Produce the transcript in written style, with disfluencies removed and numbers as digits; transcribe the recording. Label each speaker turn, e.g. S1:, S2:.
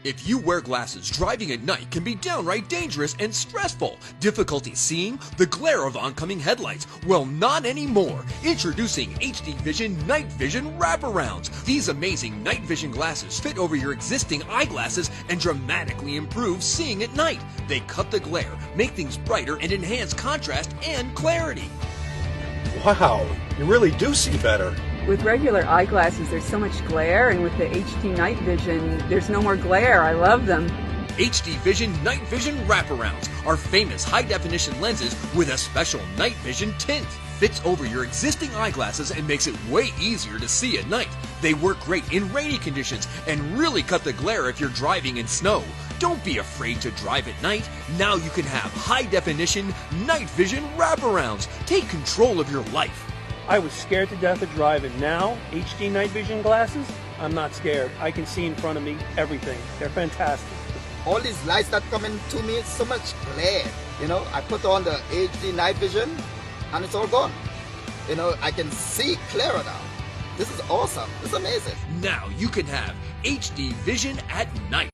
S1: If you wear glasses, driving at night can be downright dangerous and stressful. Difficulty seeing? The glare of oncoming headlights? Well, not anymore. Introducing HD Vision Night Vision Wraparounds. These amazing night vision glasses fit over your existing eyeglasses and dramatically improve seeing at night. They cut the glare, make things brighter, and enhance contrast and clarity.
S2: Wow, you really do see better.
S3: With regular eyeglasses, there's so much glare, and with the HD Night Vision, there's no more glare. I love them.
S1: HD Vision Night Vision Wraparounds are famous high-definition lenses with a special night vision tint. Fits over your existing eyeglasses and makes it way easier to see at night. They work great in rainy conditions and really cut the glare if you're driving in snow. Don't be afraid to drive at night. Now you can have high-definition night vision wraparounds. Take control of your life.
S4: I was scared to death of driving. Now, HD night vision glasses, I'm not scared. I can see in front of me everything. They're fantastic.
S5: All these lights that come into me, so much glare. I put on the HD night vision and it's all gone. I can see clearer now. This is awesome. This is amazing.
S1: Now you can have HD Vision at night.